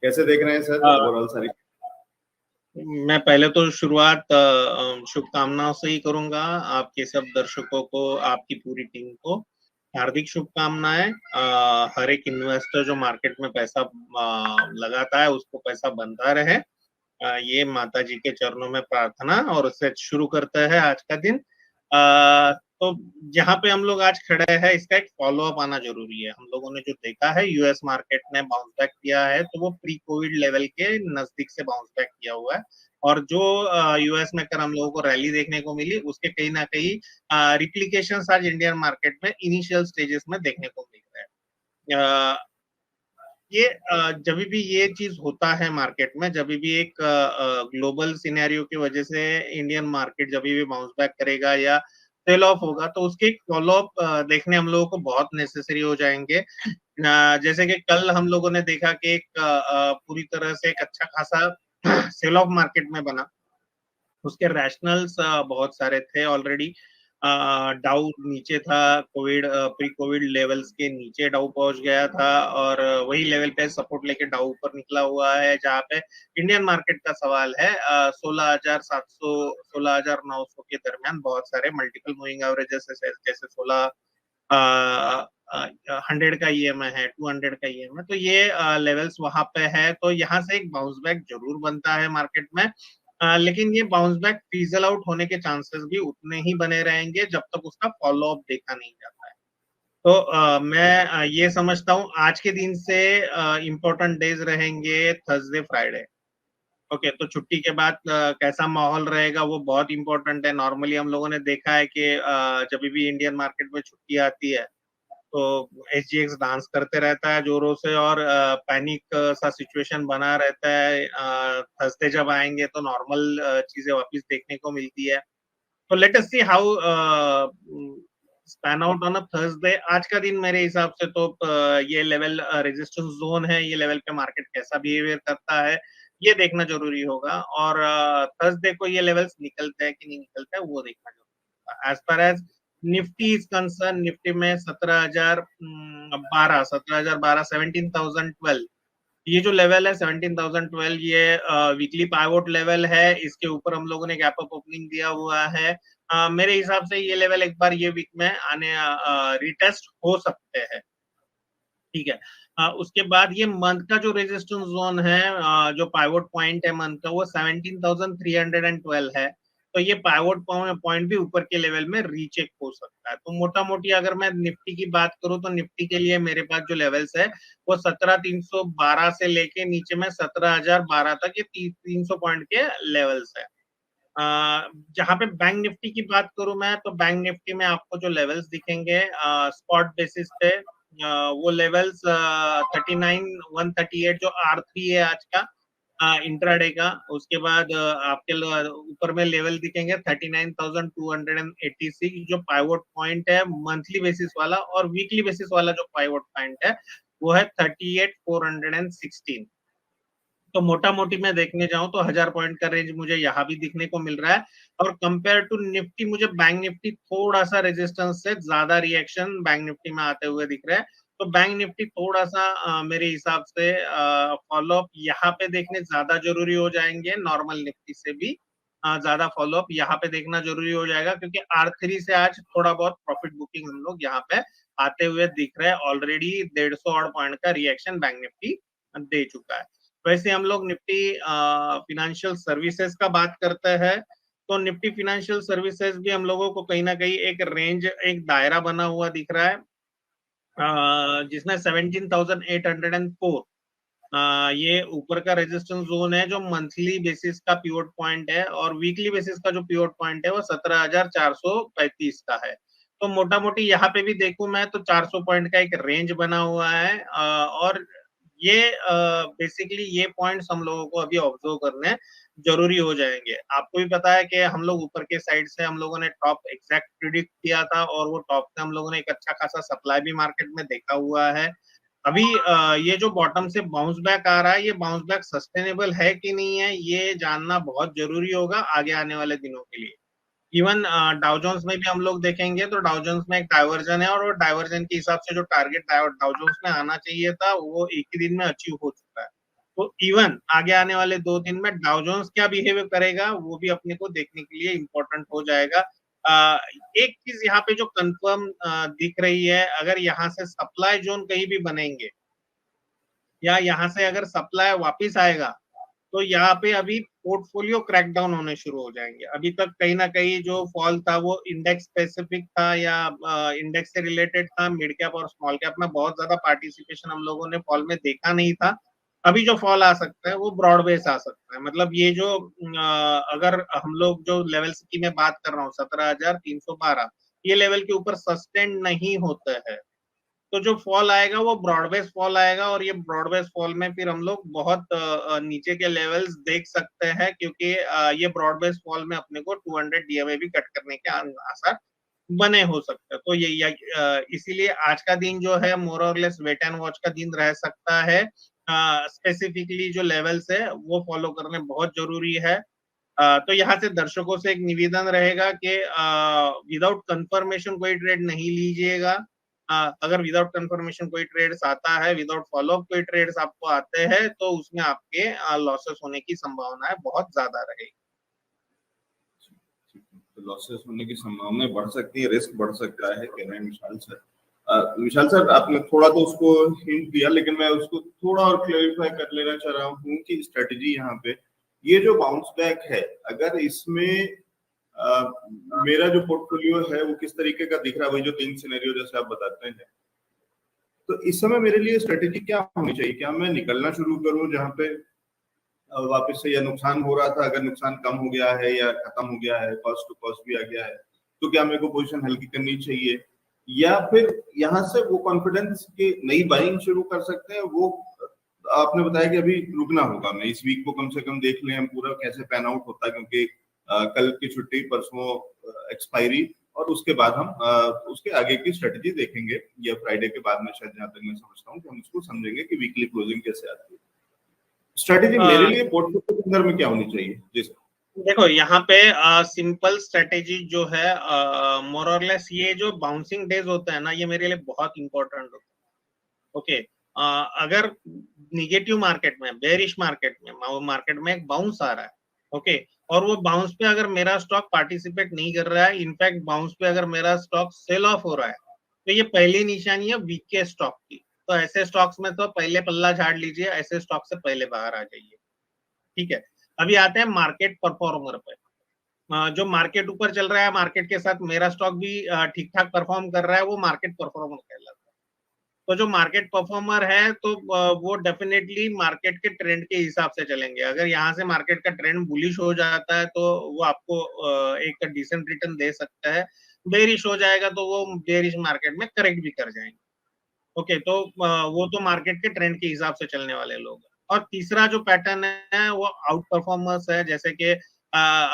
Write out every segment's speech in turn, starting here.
कैसे देख रहे हैं सर अ, ओवरऑल सारी? मैं पहले तो शुरुआत शुभकामनाओं से ही करूंगा। आपके सब दर्शकों को, आपकी पूरी टीम को हार्दिक शुभकामनाएं। हर एक इन्वेस्टर जो मार्केट में पैसा लगाता है उसको पैसा बनता रहे, ये माता जी के चरणों में प्रार्थना। और उससे शुरू करते हैं आज का दिन। तो जहां पे हम लोग आज खड़े हैं इसका एक फॉलो अप आना जरूरी है। हम लोगों ने जो देखा है यूएस मार्केट ने बाउंस बैक किया है, तो वो प्री कोविड लेवल के नजदीक से बाउंस बैक किया हुआ है। और जो यूएस में कर हम लोगों को रैली देखने को मिली, उसके कहीं ना कहीं रिप्लीकेशन आज इंडियन मार्केट में इनिशियल स्टेजेस में देखने को मिल रहा है। ये जब भी ये चीज होता है मार्केट में, जब भी एक ग्लोबल सिनेरियो की वजह से इंडियन मार्केट जब भी बाउंस बैक करेगा या सेल ऑफ होगा, तो उसके एक फॉलो अप देखने हम लोगों को बहुत नेसेसरी हो जाएंगे। जैसे कि कल हम लोगों ने देखा कि एक पूरी तरह से एक अच्छा खासा सेल ऑफ मार्केट में बना। उसके रैशनल्स बहुत सारे थे ऑलरेडी। डाउ नीचे था, कोविड प्री कोविड लेवल्स के नीचे डाउ पहुंच गया था, और वही लेवल पे सपोर्ट लेके डाउ ऊपर निकला हुआ है। जहां पे इंडियन मार्केट का सवाल है 16,700 16,900 के दरमियान बहुत सारे मल्टीपल मूविंग एवरेजेस जैसे 16 100 का ईएमआई है, 200 का ईएमआई, तो ये लेवल्स वहां पे है। तो यहाँ से एक बाउंस बैक जरूर बनता है मार्केट में। लेकिन ये बाउंस बैक फीजल आउट होने के चांसेस भी उतने ही बने रहेंगे जब तक उसका फॉलो अप देखा नहीं जाता है। तो मैं ये समझता हूँ आज के दिन से इम्पोर्टेंट डेज रहेंगे थर्सडे फ्राइडे। ओके, तो छुट्टी के बाद कैसा माहौल रहेगा वो बहुत इंपॉर्टेंट है। नॉर्मली हम लोगों ने देखा है कि जब भी इंडियन मार्केट में छुट्टी आती है तो एसजीएक्स डांस करते रहता है जोरों से, और पैनिक सा सिचुएशन बना रहता है। थर्सडे जब आएंगे तो नॉर्मल चीजें वापस देखने को मिलती है। तो let us see how span out on a Thursday. आज का दिन मेरे हिसाब से तो ये लेवल रेजिस्टेंस जोन है, ये लेवल पे मार्केट कैसा बिहेवियर करता है ये देखना जरूरी होगा। और थर्सडे को ये लेवल्स निकलते हैं कि नहीं निकलते हैं वो देखना जरूरी होगा। As far as Nifty is concern, Nifty में 17,012 17,012 ये जो लेवल है 17,012, ये वीकली पाइवोट लेवल है। इसके ऊपर हम लोगों ने गैप अप ओपनिंग दिया हुआ है। मेरे हिसाब से ये लेवल एक बार ये वीक में आने रिटेस्ट हो सकते हैं। ठीक है। उसके बाद ये मंथ का जो रेजिस्टेंस जोन है, जो पाइवोट पॉइंट है मंथ का, वो 17,312 है। तो ये पाइवोट पॉइंट भी ऊपर के लेवल में रीचेक हो सकता है। तो मोटा मोटी अगर मैं निफ्टी की बात करूं तो निफ्टी के लिए मेरे पास जो लेवल्स है वो 17,312 से लेके नीचे में 17,012 तक, ये 300 पॉइंट के लेवल्स है। जहां पे बैंक निफ्टी की बात करूं मैं, तो बैंक निफ्टी में आपको जो लेवल्स दिखेंगे स्पॉट बेसिस पे, वो लेवल्स 39,138 जो R3 है आज का इंट्राडे का। उसके बाद आपके ऊपर में लेवल दिखेंगे 39,286 जो पाइवोट पॉइंट है मंथली बेसिस वाला, और वीकली बेसिस वाला जो पाइवोट पॉइंट है वो है 38,416। तो मोटा मोटी मैं देखने जाऊं तो 1,000 पॉइंट का रेंज मुझे यहाँ भी दिखने को मिल रहा है। और कंपेयर टू निफ्टी मुझे बैंक निफ्टी थोड़ा सा रेजिस्टेंस से ज्यादा रिएक्शन बैंक निफ्टी में आते हुए दिख रहा है। तो बैंक निफ्टी थोड़ा सा मेरे हिसाब से फॉलोअप यहाँ पे देखने ज्यादा जरूरी हो जाएंगे, नॉर्मल निफ्टी से भी ज्यादा फॉलोअप यहाँ पे देखना जरूरी हो जाएगा, क्योंकि R3 से आज थोड़ा बहुत प्रॉफिट बुकिंग हम लोग यहाँ पे आते हुए दिख रहे हैं। ऑलरेडी 150 ऑड पॉइंट का रिएक्शन बैंक निफ्टी दे चुका है। वैसे हम लोग निफ्टी फिनेंशियल सर्विसेज का बात करते हैं, तो निफ्टी फिनेंशियल सर्विसेज भी हम लोगों को कहीं ना कहीं एक रेंज, एक दायरा बना हुआ दिख रहा है, जिसमें 17,804 ये ऊपर का रेजिस्टेंस जोन है जो मंथली बेसिस का पिवट पॉइंट है, और वीकली बेसिस का जो पिवट पॉइंट है वो 17,435 का है। तो मोटा मोटी यहाँ पे भी देखूं मैं तो 400 पॉइंट का एक रेंज बना हुआ है। और ये बेसिकली ये पॉइंट्स हम लोगों को अभी ऑब्जर्व करने जरूरी हो जाएंगे। आपको भी पता है कि हम लोग ऊपर के साइड से हम लोगों ने टॉप एग्जैक्ट प्रिडिक्ट किया था, और वो टॉप से हम लोगों ने एक अच्छा खासा सप्लाई भी मार्केट में देखा हुआ है। अभी ये जो बॉटम से बाउंस बैक आ रहा है, ये बाउंस बैक सस्टेनेबल है कि नहीं है ये जानना बहुत जरूरी होगा आगे आने वाले दिनों के लिए। इवन डाउ जोन्स में भी हम लोग देखेंगे तो डाउ जोन्स में एक डाइवर्जन है, और वो डाइवर्जन के हिसाब से जो टारगेट डाउ जोन्स में आना चाहिए था वो एक ही दिन में अचीव हो चुका है। तो इवन आगे आने वाले 2 दिन में डाउ जोन्स क्या बिहेव करेगा वो भी अपने को देखने के लिए इम्पोर्टेंट हो जाएगा। एक चीज यहाँ पे जो कंफर्म दिख रही है, अगर यहाँ से सप्लाई जोन कहीं भी बनेंगे या यहाँ से अगर सप्लाई वापिस आएगा तो यहाँ पे अभी पोर्टफोलियो क्रैकडाउन होने शुरू हो जाएंगे। अभी तक कहीं ना कहीं जो फॉल था वो इंडेक्स स्पेसिफिक था या इंडेक्स से रिलेटेड था, मिड कैप और स्मॉल कैप में बहुत ज्यादा पार्टिसिपेशन हम लोगों ने फॉल में देखा नहीं था। अभी जो फॉल आ सकता है वो ब्रॉड बेस आ सकता है। मतलब ये जो अगर हम लोग जो लेवल्स की मैं बात कर रहा हूँ 17,312, ये लेवल के ऊपर सस्टेन नहीं होते हैं तो जो फॉल आएगा वो ब्रॉडबेस फॉल आएगा, और ये ब्रॉडबेस फॉल में फिर हम लोग बहुत नीचे के लेवल्स देख सकते हैं, क्योंकि ये ब्रॉडबेस फॉल में अपने को 200 डीएमए भी कट करने के आसार बने हो सकते हैं। तो ये इसीलिए आज का दिन जो है मोर और लेस वेट एंड वॉच का दिन रह सकता है। स्पेसिफिकली जो लेवल्स है वो फॉलो करने बहुत जरूरी है। तो यहाँ से दर्शकों से एक निवेदन रहेगा कि विदाउट कंफर्मेशन कोई ट्रेड नहीं लीजिएगा। अगर विदाउट कंफर्मेशन कोई ट्रेड्स आता है, विदाउट फॉलोअप कोई ट्रेड्स आपको आते हैं तो उसमें आपके लॉसेस होने की संभावनाएं बहुत ज्यादा रहेगी। तो लॉसेस होने की संभावनाएं बढ़ सकती है, रिस्क बढ़ सकता है, कह रहे हैं विशाल सर। विशाल सर, आपने थोड़ा तो उसको हिंट दिया, लेकिन मैं उसको थोड़ा और क्लैरिफाई कर लेना चाह रहा हूँ कि स्ट्रेटेजी यहाँ पे ये जो बाउंस बैक है, अगर इसमें मेरा जो पोर्टफोलियो है वो किस तरीके का दिख रहा है, वही जो 3 सिनेरियो जैसे आप बताते हैं, तो इस समय मेरे लिए स्ट्रेटेजी क्या होनी चाहिए? क्या मैं निकलना शुरू करूं जहां पे वापस से या नुकसान हो रहा था, अगर नुकसान कम हो गया है या खत्म हो गया है, कॉस्ट टू कॉस्ट भी आ गया है, तो क्या मेरे को पोजीशन हल्की करनी चाहिए, या फिर यहाँ से वो कॉन्फिडेंस की नई बाइंग शुरू कर सकते हैं? वो आपने बताया कि अभी रुकना होगा, मैं इस वीक को कम से कम देख लें हम पूरा कैसे पैन आउट होता है, क्योंकि कल की छुट्टी, परसों एक्सपायरी, और उसके बाद हम उसके आगे की स्ट्रेटेजी देखेंगे, या फ्राइडे के बाद में शायद, जहां तक मैं समझता हूँ कि हम उसको समझेंगे कि वीकली क्लोजिंग कैसे आती है। स्ट्रेटेजी मेरे लिए पोर्टफोलियो के अंदर में क्या होनी चाहिए? जी सर। देखो यहाँ पे सिंपल स्ट्रेटेजी जो है, मोर और लेस ये जो बाउंसिंग डेज होता है ना, ये मेरे लिए बहुत इंपॉर्टेंट होता है। ओके, अगर निगेटिव मार्केट में, बेरिश मार्केट में एक बाउंस आ रहा है, ओके, और वो बाउंस पे अगर मेरा स्टॉक पार्टिसिपेट नहीं कर रहा है, इनफैक्ट बाउंस पे अगर मेरा स्टॉक सेल ऑफ हो रहा है, तो ये पहली निशानी है वीक के स्टॉक की। तो ऐसे स्टॉक्स में तो पहले पल्ला झाड़ लीजिए, ऐसे स्टॉक से पहले बाहर आ जाइए। ठीक है, अभी आते हैं मार्केट परफॉर्मर पे। जो मार्केट ऊपर चल रहा है, मार्केट के साथ मेरा स्टॉक भी ठीक ठाक परफॉर्म कर रहा है, वो मार्केट परफॉर्मर कहलाता है। तो जो मार्केट परफॉर्मर है तो वो डेफिनेटली मार्केट के ट्रेंड के हिसाब से चलेंगे। अगर यहाँ से मार्केट का ट्रेंड बुलिश हो जाता है तो वो आपको एक डिसेंट रिटर्न दे सकता है, बेरिश हो जाएगा तो वो बेरिश मार्केट में करेक्ट भी कर जाएंगे। ओके, तो वो तो मार्केट के ट्रेंड के हिसाब से चलने वाले लोग हैं। और तीसरा जो पैटर्न है वो आउट परफॉर्मर्स है, जैसे कि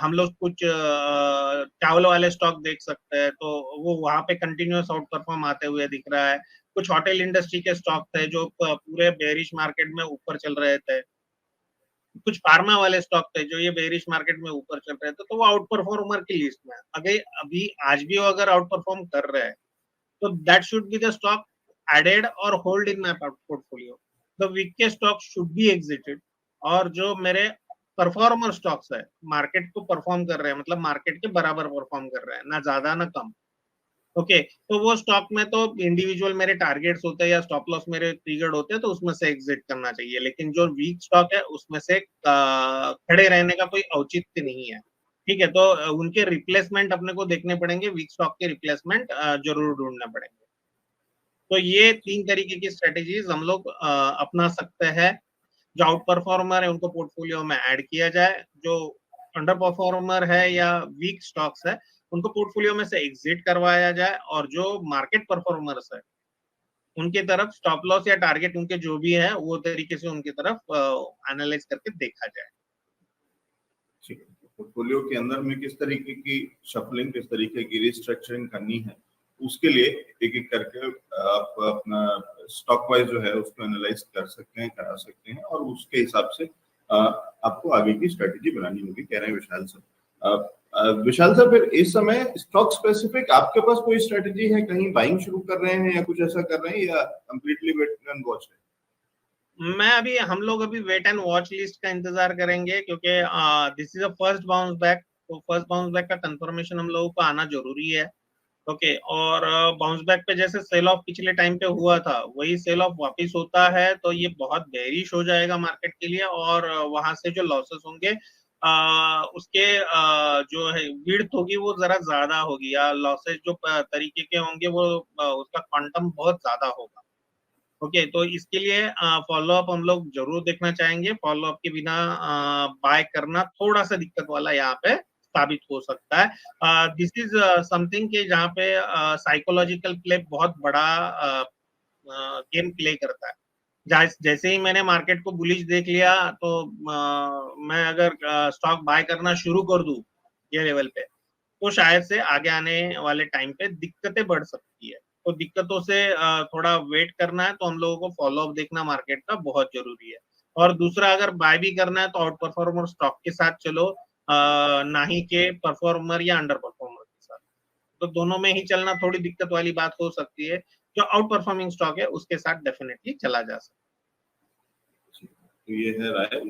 हम लोग कुछ चावल वाले स्टॉक देख सकते हैं, तो वो वहां पे कंटिन्यूअस आउट परफॉर्म आते हुए दिख रहा है। कुछ होटल इंडस्ट्री के स्टॉक थे जो पूरे बेरिश मार्केट में ऊपर चल रहे थे, कुछ फार्मा वाले स्टॉक थे जो ये बेरिश मार्केट में ऊपर चल रहे थे, तो वो आउट परफॉर्मर की लिस्ट में अगर अभी आज भी वो अगर आउट परफॉर्म कर रहे हैं तो that should be the stock added or hold in my portfolio. The weakest stocks should be exited, और जो मेरे परफॉर्मर स्टॉक्स है, मार्केट को परफॉर्म कर रहे हैं, मतलब मार्केट के बराबर परफॉर्म कर रहे हैं, ना ज्यादा ना कम, ओके, तो वो स्टॉक में तो इंडिविजुअल मेरे टारगेट्स होते हैं या स्टॉप लॉस मेरे ट्रिगर्ड होते हैं, तो उसमें से एग्जिट करना चाहिए। लेकिन जो वीक स्टॉक है उसमें से खड़े रहने का कोई औचित्य नहीं है। ठीक है, तो उनके रिप्लेसमेंट अपने को देखने पड़ेंगे, वीक स्टॉक के रिप्लेसमेंट जरूर ढूंढने पड़ेंगे। तो ये 3 तरीके की स्ट्रेटेजीज हम लोग अपना सकते हैं। जो आउट परफॉर्मर है उनको पोर्टफोलियो में ऐड किया जाए, जो अंडर परफॉर्मर है या वीक स्टॉक्स है उनको पोर्टफोलियो में से एग्जिट करवाया जाए, और जो मार्केट परफॉर्मर्स है उनकी तरफ स्टॉप लॉस या टारगेट उनके जो भी है वो तरीके से उनकी तरफ एनालाइज करके देखा जाए। ठीक है, पोर्टफोलियो के अंदर में किस तरीके की शफलिंग, किस तरीके की रिस्ट्रक्चरिंग करनी है, उसके लिए एक एक करके आप अपना स्टॉक वाइज जो है उसको एनालाइज कर सकते हैं, करा सकते हैं, और उसके हिसाब से आपको आगे की स्ट्रेटेजी बनानी होगी, कह रहे हैं विशाल सर। विशाल सर, फिर इस समय स्टॉक स्पेसिफिक आपके पास कोई स्ट्रेटेजी है? कहीं बाइंग शुरू कर रहे हैं या कुछ ऐसा कर रहे हैं, या कंप्लीटली वेट एंड वॉच है? हम लोग अभी वेट एंड वॉच लिस्ट का इंतजार करेंगे, क्योंकि this is a first bounce back, तो फर्स्ट बाउंस बैक का कंफर्मेशन हम लोगों को आना जरूरी है। ओके, और बाउंस बैक पे जैसे सेल ऑफ पिछले टाइम पे हुआ था, वही सेल ऑफ वापस होता है तो ये बहुत बेरिश हो जाएगा मार्केट के लिए, और वहां से जो लॉसेस होंगे उसके जो है विड्थ होगी वो जरा ज्यादा होगी, या लॉसेस जो तरीके के होंगे वो उसका क्वांटम बहुत ज्यादा होगा। ओके, तो इसके लिए फॉलो अप हम लोग जरूर देखना चाहेंगे। फॉलो अप के बिना बाय करना थोड़ा सा दिक्कत वाला यहाँ पे साबित हो सकता है। दिस इज समथिंग के जहाँ पे साइकोलॉजिकल प्ले बहुत बड़ा गेम प्ले करता है। जैसे ही मैंने मार्केट को बुलिश देख लिया तो मैं अगर स्टॉक बाय करना शुरू कर दूं ये लेवल पे, तो शायद से आगे आने वाले टाइम पे दिक्कतें बढ़ सकती है। तो दिक्कतों से थोड़ा वेट करना है, तो हम लोगों को फॉलो अप देखना मार्केट का बहुत जरूरी है। और दूसरा, अगर बाय भी करना है तो आउट परफॉर्मर स्टॉक के साथ चलो, ना ही के परफॉर्मर या अंडर परफॉर्मर के साथ। तो दोनों में ही चलना थोड़ी दिक्कत वाली बात हो सकती है। जो आउट परफॉर्मिंग स्टॉक है उसके साथ डेफिनेटली चला जा सकता है। तो ये है राय।